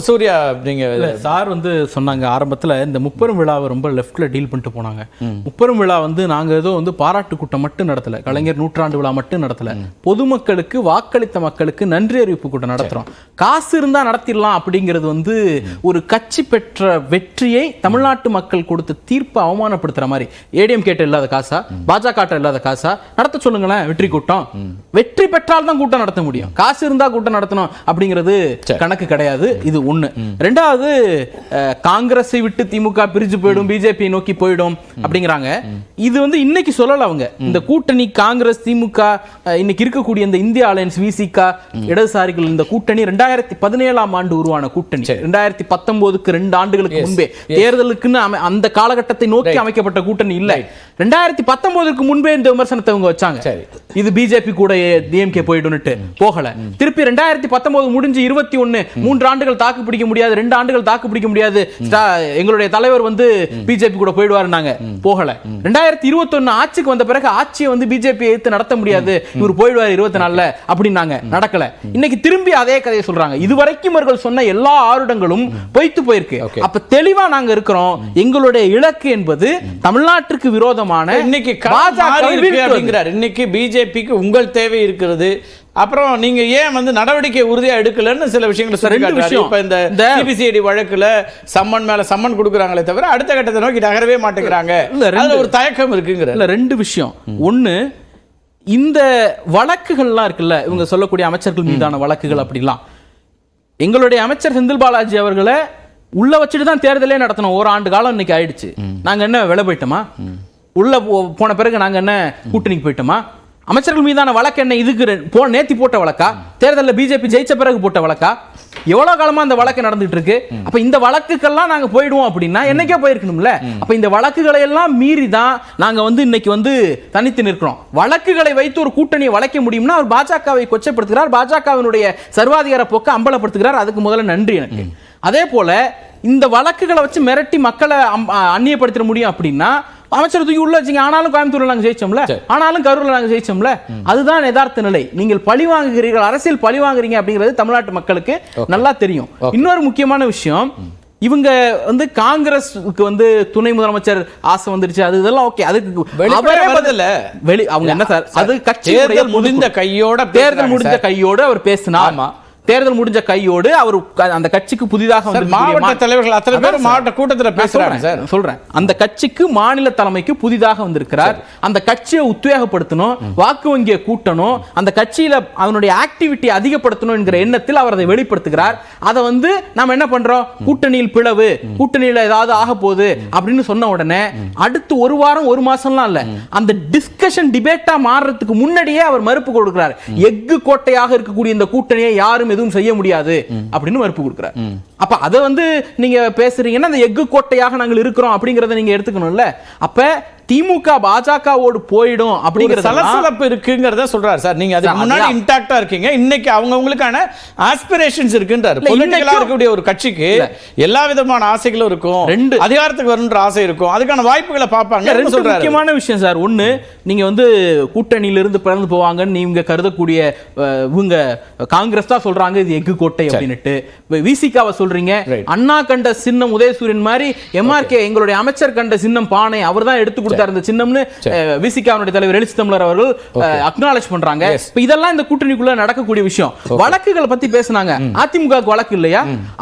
சூர்யா நீங்க சார் வந்து சொன்னாங்க ஆரம்பத்தில் இந்த முப்பெரும் விழாவை ரொம்ப லெஃப்ட்ல டீல் பண்ணிட்டு போனாங்க. முப்பெரும் விழா வந்து நாங்கள் ஏதோ வந்து பாராட்டு கூட்டம் மட்டும் நடத்தல, கலைஞர் நூற்றாண்டு விழா மட்டும் நடத்தல, பொதுமக்களுக்கு வாக்களித்த மக்களுக்கு நன்றி அறிவிப்பு கூட்டம் நடத்துறோம். காசு இருந்தா நடத்திடலாம் அப்படிங்கிறது வந்து ஒரு கட்சி பெற்ற வெற்றியை தமிழ்நாட்டு மக்கள் கொடுத்த தீர்ப்பை அவமானப்படுத்துற மாதிரி. ஏடிஎம் கேட்ட இல்லாத காசா, பாஜக இல்லாத காசா நடத்த சொல்லுங்களேன். வெற்றி கூட்டம் வெற்றி பெற்றால் தான் கூட்டம் நடத்த முடியும். காசு இருந்தா கூட்டம் நடத்தணும் அப்படிங்கிறது கணக்கு கிடையாது. இது ஒண்ணு. ரெண்டாவது, காங்கிரஸை விட்டு திமுக பிரிஞ்சு போயிடும், பிஜேபி நோக்கி போயிடும் அப்படிங்கிறாங்க. இது வந்து இன்னைக்கு சொல்லல அவங்க. இந்த கூட்டணி காங்கிரஸ் திமுக இன்னைக்கு இருக்கக்கூடிய இந்த இந்தியா அலையன்ஸ் விசிக இடதுசாரிகள் இந்த கூட்டணி 2017ஆம் ஆண்டு உருவான கூட்டணி. 2019க்கு 2 ஆண்டுகளுக்கு முன்பே தேர்தலுக்குன்னு அந்த காலகட்டத்தை நோக்கி அமைக்கப்பட்ட கூட்டணி இல்ல. 2019க்கு முன்பே இந்த விமர்சனத்தை அவங்க வச்சாங்க. இது பிஜேபி கூட டிஎம்கே போயிடும்னுட்டு போகல. திருப்பி 2019 முடிஞ்சு 21 3 ஆண்டுகள் தாக்கு பிடிக்க முடியாது, 2 ஆண்டுகள் தாக்கு பிடிக்க முடியாது, எங்களுடைய தலைவர் வந்து பிஜேபி கூட போயிடுவாருனாங்க, போகல. 2021 ஆட்சிக்கு வந்த பிறகு ஆட்சியை வந்து பிஜேபி எடுத்து நடத்த முடியாது, இவர் போயிடுவார் 24ல அப்படின்னாங்க, நடக்கல. இன்னைக்கு திரும்பி அதே கதையை சொல்றாங்க. இதுவரைக்கும் இவர்கள் சொன்ன எல்லா ஆருடங்களும் பொய்த்து போயிருக்கு. அப்ப தெளிவா நாங்க இருக்கிறோம். எங்களுடைய இலக்கு என்பது தமிழ்நாட்டிற்கு விரோதமான இன்னைக்கு அப்படிங்கிறார். இன்னைக்கு பிஜேபிக்கு உங்கள் தேவை இருக்கிறது. அப்புறம் நீங்க ஏன் வந்து நடவடிக்கை உறுதியா எடுக்கலன்னு சில விஷயங்களை சொல்லிருக்காரு. இப்ப இந்த சிபிசிஐடி வழக்குல சம்மன் மேல சம்மன் கொடுக்குறாங்களே தவிர அடுத்த கட்டத்தை நோக்கி நகரவே மாட்டேங்கிறாங்க. அதுல ஒரு தயக்கம் இருக்குங்கிற. இல்ல, 2 விஷயம். ஒண்ணு, இந்த வழக்குகள்லாம் இருக்குல்ல, இவங்க சொல்லக்கூடிய அமைச்சர்கள் மீதான வழக்குகள் அப்படிலாம், எங்களுடைய அமைச்சர் செந்தில் பாலாஜி அவர்களை உள்ள வச்சுட்டு தான் தேர்தலே நடத்தணும். 1 ஆண்டு காலம் இன்னைக்கு ஆயிடுச்சு. நாங்க என்ன வெளில போயிட்டோமா? உள்ள போன பிறகு நாங்க என்ன கூட்டணிக்கு போயிட்டோமா? அமைச்சர்கள் மீதான வழக்கு என்ன இதுக்கு நேத்தி போட்ட வழக்கா? தேர்தலில் பிஜேபி ஜெயிச்ச பிறகு போட்ட வழக்கா? எவ்வளவு காலமா அந்த வழக்கு நடந்துட்டு இருக்கு. அப்ப இந்த வழக்குக்கெல்லாம் நாங்க போயிடுவோம் அப்படின்னா என்னைக்கே போயிருக்கணும்ல. அப்ப இந்த வழக்குகளை எல்லாம் மீறி தான் நாங்க வந்து இன்னைக்கு வந்து தனித்து நிற்கிறோம். வழக்குகளை வைத்து ஒரு கூட்டணியை வளைக்க முடியும்னா அவர் பாஜகவை கொச்சைப்படுத்துகிறார், பாஜகவினுடைய சர்வாதிகார போக்க அம்பலப்படுத்துகிறார். அதுக்கு முதல்ல நன்றி எனக்கு. அதே போல இந்த வழக்குகளை வச்சு மிரட்டி மக்களை அந்நியப்படுத்த முடியும் அப்படின்னா அமைச்சர் தூக்கி உள்ள வச்சுங்க. ஆனாலும் கோயம்புத்தூர்ல நாங்க ஜெயிச்சோம்ல, ஆனாலும் கரூர்ல நாங்க ஜெயிச்சோம்ல. அதுதான் யதார்த்த நிலை. நீங்கள் பழி வாங்குகிறீர்கள், அரசியல் பழி வாங்குறீங்க அப்படிங்கிறது தமிழ்நாட்டு மக்களுக்கு நல்லா தெரியும். இன்னொரு முக்கியமான விஷயம், இவங்க வந்து காங்கிரஸுக்கு வந்து துணை முதலமைச்சர் ஆசை வந்துருச்சு, அது இதெல்லாம் ஓகே. அதுக்கு அவங்க என்ன சார், அது கட்சி முடிந்த கையோட தேர்தல் முடிஞ்ச கையோடு அவர் பேசினார். தேர்தல் முடிஞ்ச கையோடு அவர் அந்த கட்சிக்கு புதிதாக மாவட்ட தலைவர்கள் அத்தனை பேர் மாவட்ட கூட்டத்தில் பேசுறாங்க சார். சொல்றேன், அந்த கட்சிக்கு மாநில தலைமைக்கு புதிதாக வந்திருக்கிறார். அந்த கட்சியை உத்வேகப்படுத்தணும், வாக்கு வங்கியை கூட்டணும், அந்த கட்சியில அவனுடைய ஆக்டிவிட்டி அதிகப்படுத்தணும் என்கிற எண்ணத்தில் அவர் அதை வெளிப்படுத்துகிறார். அதை வந்து நாம என்ன பண்றோம், கூட்டணியில் பிளவு, கூட்டணியில ஏதாவது ஆக போகுது அப்படின்னு சொன்ன உடனே அடுத்து 1 வாரம் 1 மாசம்லாம் இல்ல, அந்த டிஸ்கஷன் டிபேட்டா மாறுறதுக்கு முன்னாடியே அவர் மறுப்பு கொடுக்கிறார். எஃகு கோட்டையாக இருக்கக்கூடிய இந்த கூட்டணியை யாரும் எதுவும் செய்ய முடியாது அப்படின்னு மறுப்பு கொடுக்கிறார். அப்ப அதை வந்து நீங்க பேசுறீங்கன்னா அந்த எஃகு கோட்டையாக நாங்கள் இருக்கிறோம் அப்படிங்கறத நீங்க எடுத்துக்கணும்ல. அப்ப திமுக பாஜகவோடு போயிடும் அப்படிங்கிற சலசலப்பு இருக்குங்கிறத சொல்றாரு சார். நீங்க அதுக்கு முன்னாடி இன்டாக்டா இருக்கீங்க, இன்னைக்கு அவங்களுக்கான ஆஸ்பிரேஷன்ஸ் இருக்குன்றாரு. பொலிட்டிக்கலா இருக்கக்கூடிய ஒரு கட்சிக்கு எல்லா விதமான ஆசைகளும் இருக்கும், அதிகாரத்துக்கு வரணுன்ற ஆசை இருக்கும், அதுக்கான வாய்ப்புகளை பார்ப்பாங்க. முக்கியமான விஷயம் சார், ஒண்ணு, நீங்க வந்து கூட்டணியிலிருந்து பிறந்து போவாங்கன்னு நீங்க கருதக்கூடிய இவங்க காங்கிரஸ் தான் சொல்றாங்க இது எஃகு கோட்டை அப்படின்னுட்டு. விசிகாவை சொல்றீங்க, அண்ணா கண்ட சின்னம் உதயசூரியன் மாதிரி எம்ஆர்கே எங்களுடைய அமைச்சர் கண்ட சின்னம் பானை அவர் தான் எடுத்து கொடுத்தார் இந்த சின்னம்னு விசிகாவுடைய தலைவர் எழுச்சி தமிழர் அவர்கள் அக்னாலஜ் பண்றாங்க. இதெல்லாம் இந்த கூட்டணிக்குள்ள நடக்கக்கூடிய விஷயம். வழக்குகளை பத்தி பேசினாங்க. அதிமுக வழக்கு இல்லையா?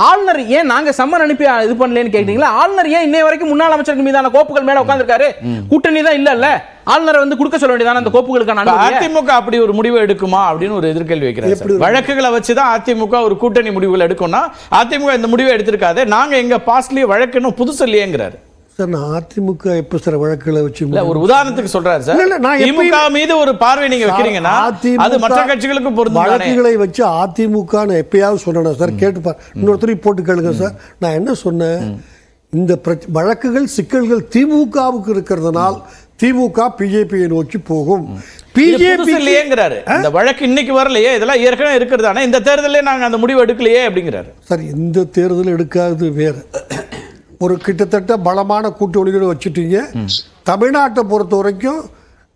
ஆளுநர் ஏன் நாங்க சம்மன் அனுப்பி இது பண்ணலன்னு கேட்டீங்களா? ஆளுநர் ஏன் இன்னை வரைக்கும் முன்னாள் அமைச்சர்கள் மீதான கோப்புகள் மேல உட்கார்ந்திருக்காரு? கூட்டணி தான் இல்ல. ஆளுநர் வந்து கொடுக்க சொல்ல வேண்டியதான அந்த கோப்புகளுக்கான அதிமுக அப்படி ஒரு முடிவு எடுக்குமா அப்படின்னு ஒரு எதிர்கேள்வி வைக்கிறார். வழக்குகளை வச்சுதான் அதிமுக ஒரு கூட்டணி முடிவுகள் எடுக்கும்னா அதிமுக இந்த முடிவை எடுத்திருக்காது. நாங்க எங்க பாஸ்ட்லயே வழக்குன்னு புதுசு இல்லையேங்கிறாரு. அதிமுக எப்ப சார் வழக்குகளை வச்சு ஒரு உதாரணத்துக்கு சொல்றாரு சார். திமுக மீது ஒரு பார்வை நீங்க வைக்கிறீங்கன்னா அது மற்ற கட்சிகளுக்கு பொருந்தும். வழக்குகளை வச்சு அதிமுக எப்பயாவது சொன்னேன் சார், கேட்டு இன்னொருத்தரையும் போட்டு கேளுங்க சார். நான் என்ன சொன்னேன், இந்த வழக்குகள் சிக்கல்கள் திமுகவுக்கு இருக்கிறதுனால் திமுக பிஜேபியை நோக்கி போகும். பிஜேபி இல்லையேங்கிறாரு. இந்த வழக்கு இன்னைக்கு வரலையே, இதெல்லாம் ஏற்கனவே இருக்கிறதானே, இந்த தேர்தலே நாங்க அந்த முடிவு எடுக்கலையே அப்படிங்கிறாரு. சார், இந்த தேர்தல் எடுக்காது வேற. ஒரு கிட்டத்தட்ட பலமான கூட்டணிகளை வச்சுட்டீங்க. தமிழ்நாட்டை பொறுத்த வரைக்கும்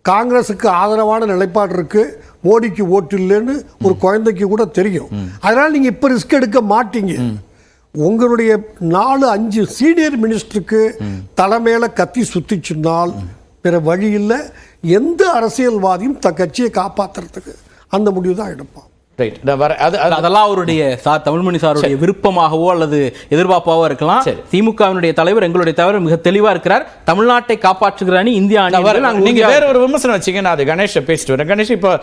காங்கிரஸுக்கு ஆதரவான நிலைப்பாடு இருக்கு, மோடிக்கு ஓட்டு இல்லைன்னு ஒரு குழந்தைக்கு கூட தெரியும். அதனால நீங்க இப்ப ரிஸ்க் எடுக்க மாட்டீங்க. உங்களுடைய 4-5 சீனியர் மினிஸ்டருக்கு தலைமையில கத்தி சுத்திச்சுனால் வேற வழி இல்லை. எந்த அரசியல்வாதியும் தன் கட்சியை காப்பாற்றுறதுக்கு அந்த முடிவு தான் எடுப்பான். ரைட். அதெல்லாம் அவருடைய தமிழ்மணி சாருடைய விருப்பமாகவோ அல்லது எதிர்பார்ப்பாவோ இருக்கலாம். திமுகவினுடைய தலைவர், எங்களுடைய தலைவர் மிக தெளிவா இருக்கிறார். தமிழ்நாட்டை காப்பாற்றுகிற அணி இந்தியா அணி. நீங்க வேற ஒரு விமர்சனம் வச்சீங்க, நான் அது கணேஷ் பேசிட்டு வரேன். கணேஷ், இப்போ